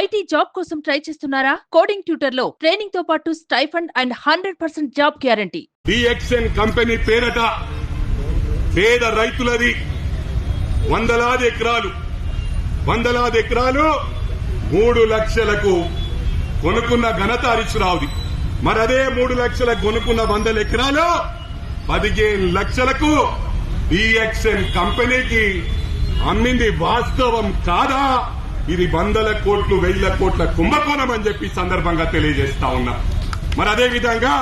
IT job కోసం try చేస్తున్నారా? Coding tutor లో ట్రైనింగ్ తో పాటు stipend and 100% job guarantee. DXN company పేరట పేద రైతులది వందలాది ఎకరాలు 3 లక్షలకు కొనుక్కున్న ఘనత హరీష్ రావుది. మరి అదే 3 లక్షలకు కొనుక్కున్న 100 ఎకరాలు 15 లక్షలకు DXN కంపెనీకి అమ్మింది వాస్తవం కాదా? ఇది 100 కోట్లు 1000 కోట్ల కుంభకోణం అని చెప్పి సందర్భంగా తెలియజేస్తా ఉన్నా. మరి అదే విధంగా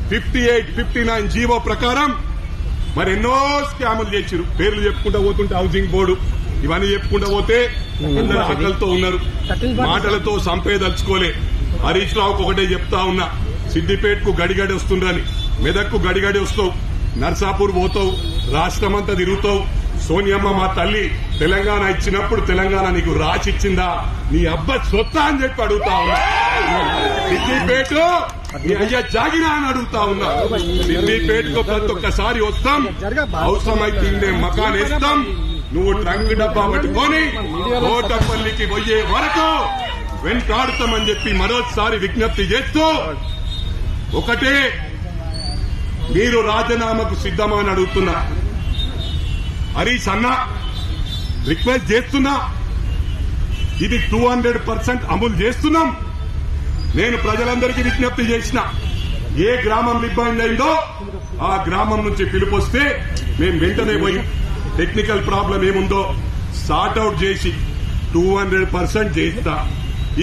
58, 59 జీవో ప్రకారం మరి ఎన్నో స్కాములు చేసిరు. పేర్లు చెప్పుకుంటా పోతుంటే హౌసింగ్ బోర్డు ఇవన్నీ చెప్పుకుంటా పోతే అందరు ఆకలితో ఉన్నారు. మాటలతో సంపేదలుచుకోలే. హరీష్ రావుకు ఒకటే చెప్తా ఉన్నా, సిద్దిపేటకు గడిగడి వస్తుండ్రని, మెదక్కు గడిగడి వస్తావు, నర్సాపూర్ పోతావు, రాష్ట్రమంతా తిరుగుతావు. సోనియమ్మ మా తల్లి తెలంగాణ ఇచ్చినప్పుడు తెలంగాణ నీకు రాసిచ్చిందా? నీ అబ్బ సొత్తా అని చెప్పి అడుగుతా ఉన్నా. సిద్దిపేట నీ అయ్యా జాగిరా అని అడుగుతా ఉన్నా. సిద్దిపేటకు ప్రతి ఒక్కసారి వస్తాం, అవసరమైతే మకాన్ వేస్తాం. నువ్వు ట్రంక్ డబ్బా పట్టుకొని కోటపల్లికి పోయే వరకు వెంటాడుతామని చెప్పి మరోసారి విజ్ఞప్తి చేస్తూ, ఒకటే మీరు రాజీనామాకు సిద్దమా అని అడుగుతున్నా. హరీష్ అన్న రిక్వెస్ట్ చేస్తున్నా, ఇది 200% అమలు చేస్తున్నాం. నేను ప్రజలందరికీ విజ్ఞప్తి చేసిన, ఏ గ్రామం ఇబ్బంది అయిందో ఆ గ్రామం నుంచి పిలుపొస్తే మేము వెంటనే పోయి టెక్నికల్ ప్రాబ్లం ఏముందో సార్ట్అవుట్ చేసి 200% చేస్తా.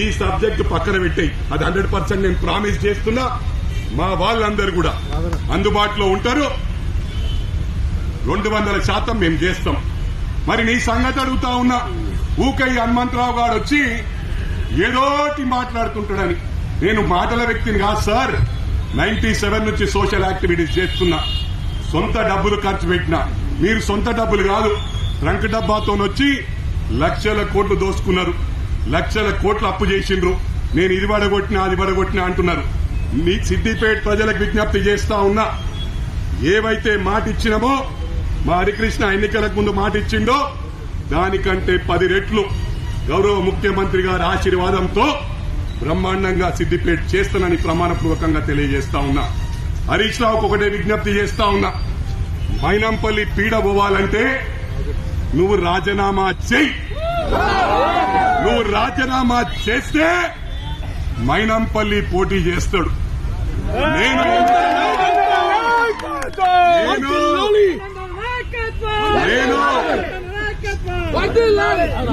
ఈ సబ్జెక్ట్ పక్కన పెట్టాయి, అది 100% నేను ప్రామిస్ చేస్తున్నా. మా వాళ్ళందరూ కూడా అందుబాటులో ఉంటారు. 200% మేము చేస్తాం. మరి నీ సంగతి అడుగుతా ఉన్నా. ఊకై హనుమంతరావు గారు వచ్చి ఏదోటి మాట్లాడుతుంటాడని. నేను మాటల వ్యక్తిని కాదు సార్. 97 నుంచి సోషల్ యాక్టివిటీస్ చేస్తున్నా. సొంత డబ్బులు ఖర్చు పెట్టినా. మీరు సొంత డబ్బులు కాదు, ట్రంక్ డబ్బాతో వచ్చి లక్షల కోట్లు దోసుకున్నారు, లక్షల కోట్లు అప్పు చేసిండ్రు. నేను ఇది పడగొట్టినా అది పడగొట్టినా అంటున్నారు. మీ సిద్దిపేట ప్రజలకు విజ్ఞప్తి చేస్తా ఉన్నా, ఏవైతే మాట ఇచ్చినామో, మా హరికృష్ణ ఎన్నికలకు ముందు మాట ఇచ్చిండో దానికంటే 10 రెట్లు గౌరవ ముఖ్యమంత్రి గారి ఆశీర్వాదంతో బ్రహ్మాండంగా సిద్దిపేట చేస్తానని ప్రమాణపూర్వకంగా తెలియజేస్తా ఉన్నా. హరీష్ రావుకు ఒకటే విజ్ఞప్తి చేస్తా ఉన్నా, మైనంపల్లి పీడ పోవాలంటే నువ్వు రాజీనామా చెయ్యి. నువ్వు రాజీనామా చేస్తే మైనంపల్లి పోటీ చేస్తాడు.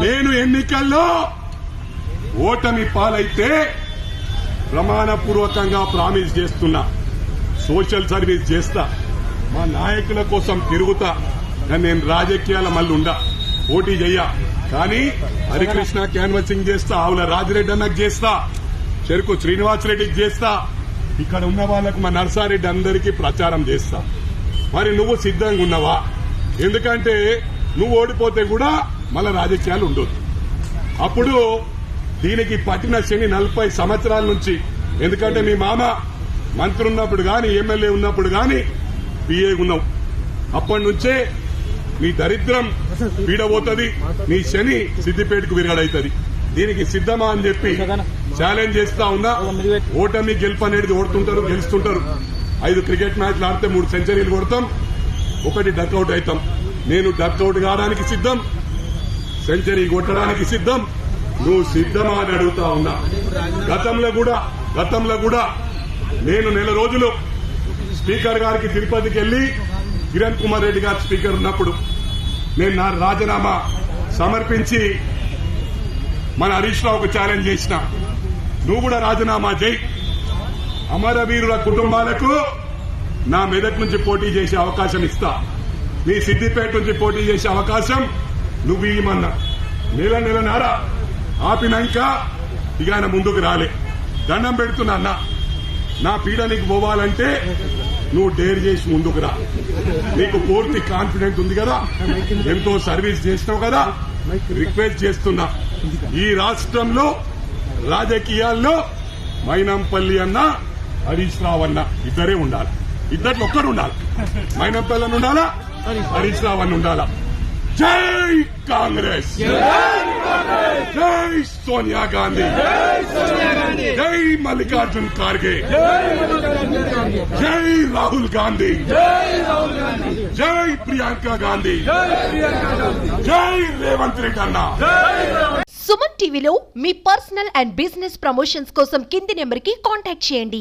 నేను ఎన్నికల్లో ఓటమి పాలైతే ప్రమాణపూర్వకంగా ప్రామిస్ చేస్తున్నా, సోషల్ సర్వీస్ చేస్తా, మా నాయకుల కోసం తిరుగుతా. నేను రాజకీయాల మళ్ళీ ఉండా, పోటీ చెయ్యా. కానీ హరికృష్ణ క్యాన్వసింగ్ చేస్తా, ఆవుల రాజిరెడ్డి అన్నకు చేస్తా, చెరుకు శ్రీనివాసరెడ్డికి చేస్తా, ఇక్కడ ఉన్న వాళ్లకు మా నర్సారెడ్డి అందరికీ ప్రచారం చేస్తా. మరి నువ్వు సిద్ధంగా ఉన్నావా? ఎందుకంటే నువ్వు ఓడిపోతే కూడా మళ్ళా రాజకీయాలు ఉండొద్దు. అప్పుడు దీనికి పట్టిన శని 40 సంవత్సరాల నుంచి. ఎందుకంటే మీ మామ మంత్రి ఉన్నప్పుడు గాని, ఎమ్మెల్యే ఉన్నప్పుడు గాని పిఏ ఉన్నావు. అప్పటి నుంచే నీ దరిద్రం పీడబోతుంది, నీ శని సిద్దిపేటకు విరగడైతుంది. దీనికి సిద్దమా అని చెప్పి ఛాలెంజ్ చేస్తా ఉన్నా. ఓటమి గెలుపు అనేది ఓడుతుంటారు, గెలుస్తుంటారు. 5 క్రికెట్ మ్యాచ్లు ఆడితే 3 సెంచరీలు కొడతాం, 1 డక్అవుట్ అవుతాం. నేను డక్అవుట్ కావడానికి సిద్దం, సెంచరీ కొట్టడానికి సిద్దం. నువ్వు సిద్దమా అని అడుగుతా ఉన్నా. గతంలో కూడా నేను నెల రోజులు స్పీకర్ గారికి తిరుపతికి వెళ్లి, కిరణ్ కుమార్ రెడ్డి గారు స్పీకర్ ఉన్నప్పుడు నేను నా రాజీనామా సమర్పించి మన హరీష్ రావుకు ఛాలెంజ్ చేసిన, నువ్వు కూడా రాజీనామా చేయి. అమరవీరుల కుటుంబాలకు నా మెదక్ నుంచి పోటీ చేసే అవకాశం ఇస్తా, మీ సిద్దిపేట నుంచి పోటీ చేసే అవకాశం నువ్వు ఇవ్వమన్నా. నెలన్నర ఆపినాక ఇక ఆయన ముందుకు రాలే. దండం పెడుతున్నా అన్న, నా పీడ నీకు పోవాలంటే నువ్వు డేర్ చేసి ముందుకు రా. నీకు పూర్తి కాన్ఫిడెంట్ ఉంది కదా, ఎంతో సర్వీస్ చేసినావు కదా. రిక్వెస్ట్ చేస్తున్నా, ఈ రాష్ట్రంలో రాజకీయాల్లో మైనంపల్లి అన్న, హరీష్ రావు అన్న ఇద్దరే ఉండాలి. ఇద్దట్లో ఒక్కడు ఉండాలి. మైనంపల్లి అని ఉండాలా, హరీష్ రావు అని ఉండాలా. జై కాంగ్రెస్, జై సోనియా గాంధీ, జై మల్లికార్జున్ ఖార్గే, జై రాహుల్ గాంధీ, జై ప్రియాంక గాంధీ, జై రేవంత్ రెడ్డి అన్న. సుమన్ టీవీలో మీ పర్సనల్ అండ్ బిజినెస్ ప్రమోషన్స్ కోసం కింది నెంబర్కి కాంటాక్ట్ చేయండి.